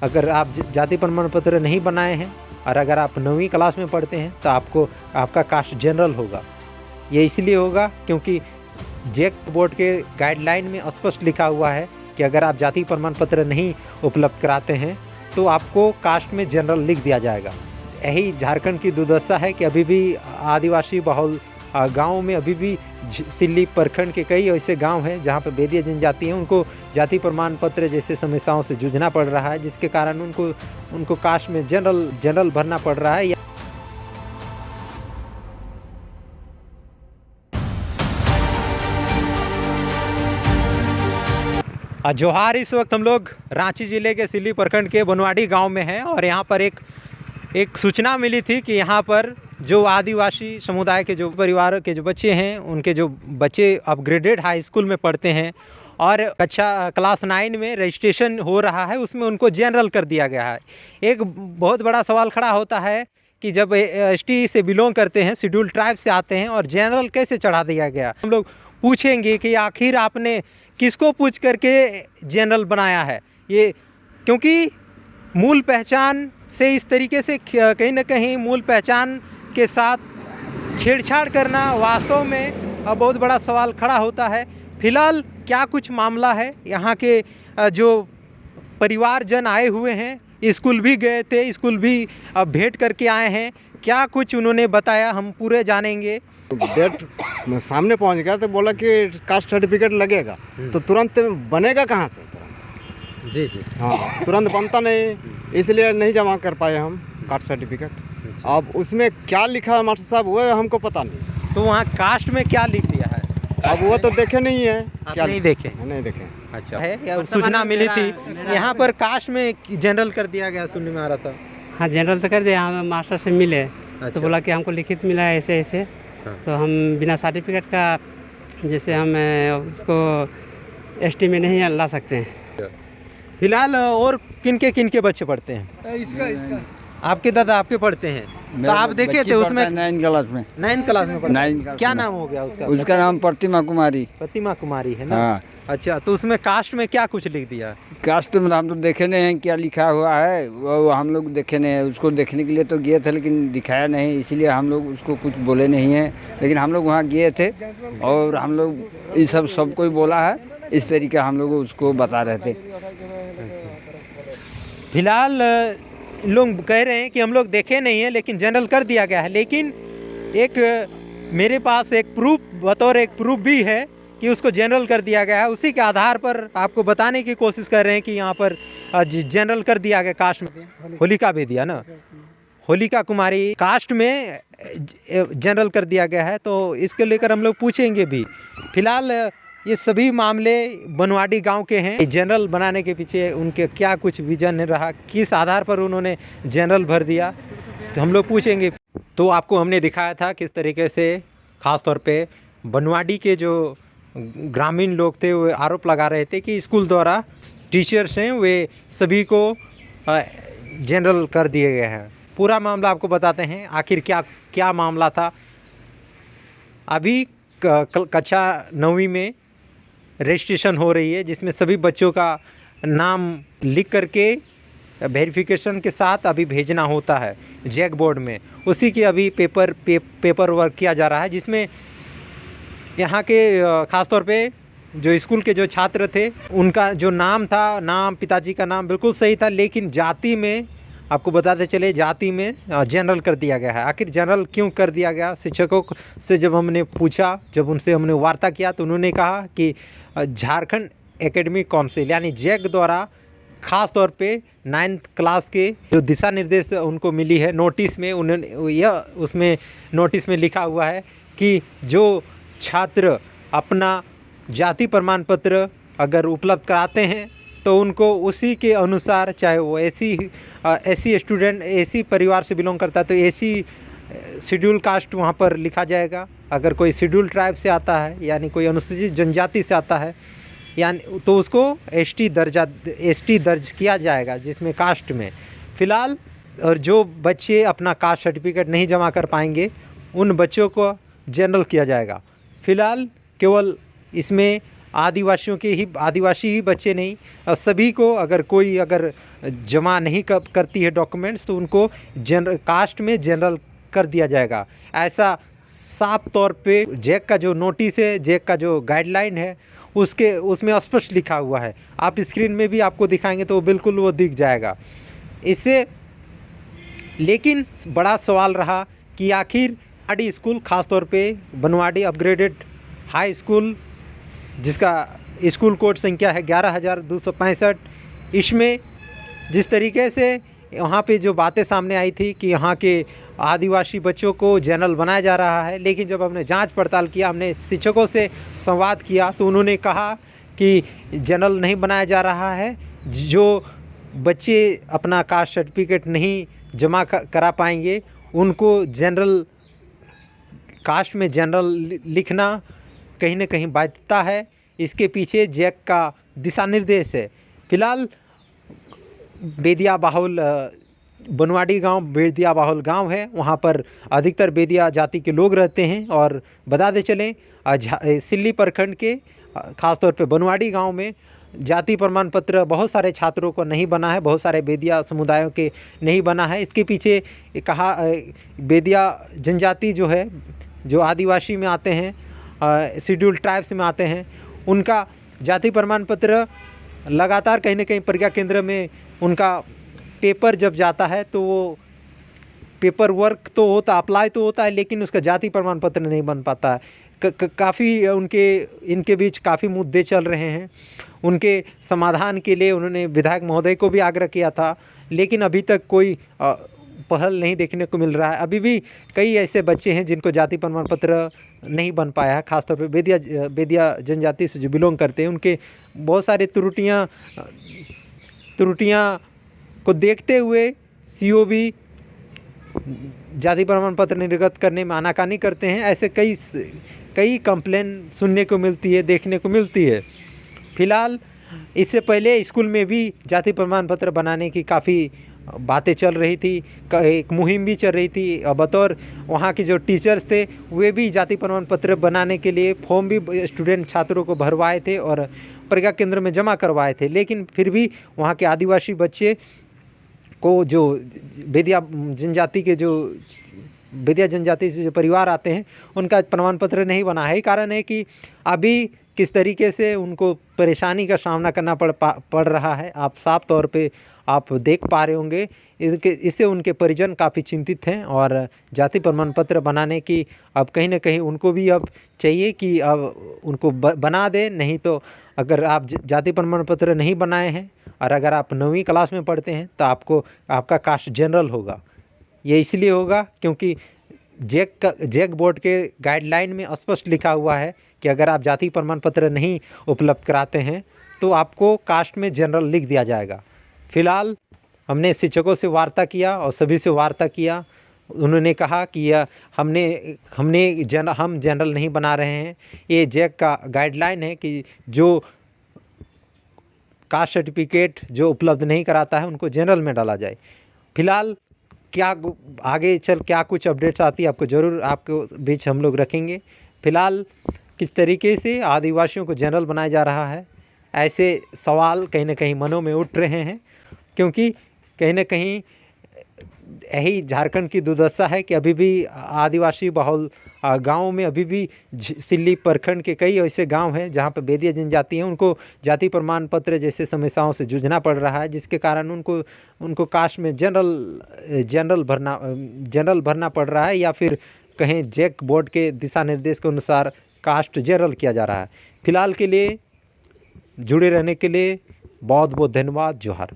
अगर आप जाति प्रमाण पत्र नहीं बनाए हैं और अगर आप 9वीं क्लास में पढ़ते हैं तो आपका कास्ट जनरल होगा। ये इसलिए होगा क्योंकि जैक बोर्ड के गाइडलाइन में स्पष्ट लिखा हुआ है कि अगर आप जाति प्रमाण पत्र नहीं उपलब्ध कराते हैं तो आपको कास्ट में जनरल लिख दिया जाएगा। यही झारखंड की दुर्दशा है कि अभी भी आदिवासी बहुल गाँव में अभी भी सिल्ली प्रखंड के कई ऐसे गांव हैं जहां पर बेदिया जनजाति है, उनको जाति प्रमाण पत्र जैसे समस्याओं से जूझना पड़ रहा है, जिसके कारण उनको कास्ट में जनरल भरना पड़ रहा है। जोहार, इस वक्त हम लोग रांची ज़िले के सिल्ली प्रखंड के बनवाड़ी गांव में हैं और यहाँ पर एक सूचना मिली थी कि यहाँ पर जो आदिवासी समुदाय के जो परिवार के जो बच्चे हैं, उनके जो बच्चे अपग्रेडेड हाई स्कूल में पढ़ते हैं और कक्षा क्लास 9 में रजिस्ट्रेशन हो रहा है, उसमें उनको जनरल कर दिया गया है। एक बहुत बड़ा सवाल खड़ा होता है कि जब एसटी से बिलोंग करते हैं, शेड्यूल ट्राइब से आते हैं और जनरल कैसे चढ़ा दिया गया। हम लोग पूछेंगे कि आखिर आपने किसको पूछ करके जनरल बनाया है ये, क्योंकि मूल पहचान से इस तरीके से कहीं ना कहीं मूल पहचान के साथ छेड़छाड़ करना वास्तव में बहुत बड़ा सवाल खड़ा होता है। फिलहाल क्या कुछ मामला है, यहाँ के जो परिवारजन आए हुए हैं, स्कूल भी गए थे, स्कूल भी भेंट करके आए हैं, क्या कुछ उन्होंने बताया हम पूरे जानेंगे। डेट सामने पहुंच गया तो बोला कि कास्ट सर्टिफिकेट लगेगा, तो तुरंत बनेगा कहाँ से? जी जी हाँ, तुरंत बनता नहीं, इसलिए नहीं जमा कर पाए हम कास्ट सर्टिफिकेट। अब उसमें क्या लिखा है मास्टर साहब वो हमको पता नहीं। तो वहाँ कास्ट में क्या लिख दिया है? अब वो तो देखे नहीं है। क्या नहीं देखे? नहीं देखे। अच्छा है, या सूचना मिली थी यहाँ पर कास्ट में जनरल कर दिया गया, सुनने में आ रहा था। हाँ, जनरल तो कर दिया। हम मास्टर से मिले तो बोला कि हमको लिखित मिला है ऐसे ऐसे। तो हम बिना सर्टिफिकेट का जैसे हम उसको एसटी में नहीं ला सकते हैं। फिलहाल और किनके बच्चे पढ़ते हैं? इसका आपके दादा आपके पढ़ते हैं, तो आप देखे थे उसमें 9 क्लास में। 9 क्लास में पढ़ते हैं। क्या में। नाम हो गया उसका? उसका नाम प्रतिमा कुमारी। प्रतिमा कुमारी है ना? हाँ। अच्छा, तो उसमें कास्ट में क्या कुछ लिख दिया? कास्ट में हम तो देखे नहीं हैं क्या लिखा हुआ है, वो हम लोग देखे नहीं है। उसको देखने के लिए तो गए थे लेकिन दिखाया नहीं, इसलिए हम लोग उसको कुछ बोले नहीं हैं। लेकिन हम लोग वहाँ गए थे और हम लोग ये सब कोई बोला है, इस तरीके हम लोग उसको बता रहे थे। फिलहाल लोग कह रहे हैं कि हम लोग देखे नहीं है लेकिन जनरल कर दिया गया है। लेकिन एक मेरे पास एक प्रूफ भी है कि उसको जनरल कर दिया गया है। उसी के आधार पर आपको बताने की कोशिश कर रहे हैं कि यहाँ पर जनरल कर दिया गया कास्ट में। होलिका बेदिया ना, होलिका कुमारी कास्ट में जनरल कर दिया गया है, तो इसके लेकर हम लोग पूछेंगे भी। फिलहाल ये सभी मामले बनवाड़ी गांव के हैं। जनरल बनाने के पीछे उनके क्या कुछ विजन रहा, किस आधार पर उन्होंने जनरल भर दिया, तो हम लोग पूछेंगे। तो आपको हमने दिखाया था किस तरीके से ख़ास तौर पे बनवाड़ी के जो ग्रामीण लोग थे वो आरोप लगा रहे थे कि स्कूल द्वारा टीचर्स हैं वे सभी को जनरल कर दिए गए हैं। पूरा मामला आपको बताते हैं आखिर क्या मामला था। अभी कक्षा 9वीं में रजिस्ट्रेशन हो रही है, जिसमें सभी बच्चों का नाम लिख करके वेरिफिकेशन के साथ अभी भेजना होता है जैक बोर्ड में। उसी की अभी पेपर वर्क किया जा रहा है, जिसमें यहाँ के ख़ास तौर पे जो स्कूल के जो छात्र थे उनका जो नाम था, नाम पिताजी का नाम बिल्कुल सही था, लेकिन जाति में आपको बताते चले जाति में जनरल कर दिया गया है। आखिर जनरल क्यों कर दिया गया? शिक्षकों से जब हमने पूछा, जब उनसे हमने वार्ता किया, तो उन्होंने कहा कि झारखंड एकेडमिक काउंसिल यानी जैक द्वारा ख़ास तौर पे 9th क्लास के जो दिशा निर्देश उनको मिली है नोटिस में, उन्होंने उसमें नोटिस में लिखा हुआ है कि जो छात्र अपना जाति प्रमाण पत्र अगर उपलब्ध कराते हैं तो उनको उसी के अनुसार, चाहे वो एसी स्टूडेंट एसी परिवार से बिलोंग करता है तो एसी शेड्यूल कास्ट वहाँ पर लिखा जाएगा। अगर कोई शेड्यूल ट्राइब से आता है यानी कोई अनुसूचित जनजाति से आता है यानी तो उसको एसटी दर्ज किया जाएगा, जिसमें कास्ट में फ़िलहाल। और जो बच्चे अपना कास्ट सर्टिफिकेट नहीं जमा कर पाएंगे उन बच्चों को जनरल किया जाएगा। फ़िलहाल केवल इसमें आदिवासियों के ही आदिवासी ही बच्चे नहीं, सभी को अगर कोई अगर जमा नहीं करती है डॉक्यूमेंट्स तो उनको कास्ट में जनरल कर दिया जाएगा। ऐसा साफ तौर पे जैक का जो नोटिस है, जैक का जो गाइडलाइन है उसमें स्पष्ट लिखा हुआ है। आप स्क्रीन में भी आपको दिखाएंगे तो बिल्कुल वो दिख जाएगा इससे। लेकिन बड़ा सवाल रहा कि आखिर बनवाड़ी स्कूल, ख़ास तौर पे बनवाड़ी अपग्रेडेड हाई स्कूल जिसका स्कूल कोड संख्या है 11,265, इसमें जिस तरीके से वहाँ पे जो बातें सामने आई थी कि यहाँ के आदिवासी बच्चों को जनरल बनाया जा रहा है, लेकिन जब हमने जांच पड़ताल किया, हमने शिक्षकों से संवाद किया तो उन्होंने कहा कि जनरल नहीं बनाया जा रहा है। जो बच्चे अपना कास्ट सर्टिफिकेट नहीं जमा करा पाएंगे उनको जनरल कास्ट में जनरल लिखना कहीं ना कहीं बाध्यता है। इसके पीछे जैक का दिशा निर्देश है। फिलहाल बेदिया बाहुल बनवाड़ी गांव बेदिया बाहुल गांव है, वहां पर अधिकतर बेदिया जाति के लोग रहते हैं। और बताते चलें सिल्ली प्रखंड के खासतौर पे बनवाड़ी गांव में जाति प्रमाण पत्र बहुत सारे छात्रों को नहीं बना है, बहुत सारे बेदिया समुदायों के नहीं बना है। इसके पीछे कहा बेदिया जनजाति जो है, जो आदिवासी में आते हैं, शेड्यूल ट्राइब्स में आते हैं, उनका जाति प्रमाण पत्र लगातार कहीं ना कहीं प्रज्ञा केंद्र में उनका पेपर जब जाता है तो वो पेपर वर्क तो होता, अप्लाई तो होता है, लेकिन उसका जाति प्रमाण पत्र नहीं बन पाता है। काफ़ी इनके बीच काफ़ी मुद्दे चल रहे हैं। उनके समाधान के लिए उन्होंने विधायक महोदय को भी आग्रह किया था, लेकिन अभी तक कोई पहल नहीं देखने को मिल रहा है। अभी भी कई ऐसे बच्चे हैं जिनको जाति प्रमाण पत्र नहीं बन पाया है, खासतौर पे बेदिया जनजाति से जो बिलोंग करते हैं, उनके बहुत सारे त्रुटियां को देखते हुए COB जाति प्रमाण पत्र निर्गत करने में आनाकानी करते हैं। ऐसे कई कंप्लेन सुनने को मिलती है, देखने को मिलती है। फिलहाल इससे पहले स्कूल में भी जाति प्रमाण पत्र बनाने की काफ़ी बातें चल रही थी, एक मुहिम भी चल रही थी। बतौर वहाँ के जो टीचर्स थे वे भी जाति प्रमाण पत्र बनाने के लिए फॉर्म भी स्टूडेंट छात्रों को भरवाए थे और प्रज्ञा केंद्र में जमा करवाए थे, लेकिन फिर भी वहाँ के आदिवासी बच्चे को जो बेदिया जनजाति से जो परिवार आते हैं उनका प्रमाण पत्र नहीं बना है। कारण है कि अभी किस तरीके से उनको परेशानी का सामना करना पड़ रहा है, आप साफ तौर पे आप देख पा रहे होंगे। इससे उनके परिजन काफ़ी चिंतित हैं और जाति प्रमाण पत्र बनाने की अब कहीं ना कहीं उनको भी अब चाहिए कि अब उनको बना दे। नहीं तो अगर आप जाति प्रमाण पत्र नहीं बनाए हैं और अगर आप 9वीं क्लास में पढ़ते हैं तो आपका कास्ट जनरल होगा। ये इसलिए होगा क्योंकि जैक बोर्ड के गाइडलाइन में स्पष्ट लिखा हुआ है कि अगर आप जाति प्रमाण पत्र नहीं उपलब्ध कराते हैं तो आपको कास्ट में जनरल लिख दिया जाएगा। फिलहाल हमने शिक्षकों से वार्ता किया और सभी से वार्ता किया। उन्होंने कहा कि हम जनरल नहीं बना रहे हैं। ये जैक का गाइडलाइन है कि जो कास्ट सर्टिफिकेट जो उपलब्ध नहीं कराता है उनको जनरल में डाला जाए। फिलहाल क्या आगे चल क्या कुछ अपडेट्स आती है आपको ज़रूर आपके बीच हम लोग रखेंगे। फिलहाल किस तरीके से आदिवासियों को जनरल बनाया जा रहा है, ऐसे सवाल कहीं ना कहीं मनों में उठ रहे हैं, क्योंकि कहीं ना कहीं यही झारखंड की दुर्दशा है कि अभी भी आदिवासी बहुल गाँव में अभी भी सिल्ली प्रखंड के कई ऐसे गांव हैं जहां पर बेदिया जनजाति हैं, उनको जाति प्रमाण पत्र जैसे समस्याओं से जूझना पड़ रहा है, जिसके कारण उनको कास्ट में जनरल भरना पड़ रहा है, या फिर कहें जैक बोर्ड के दिशा निर्देश के अनुसार कास्ट जनरल किया जा रहा है। फिलहाल के लिए जुड़े रहने के लिए बहुत बहुत धन्यवाद। जोहार।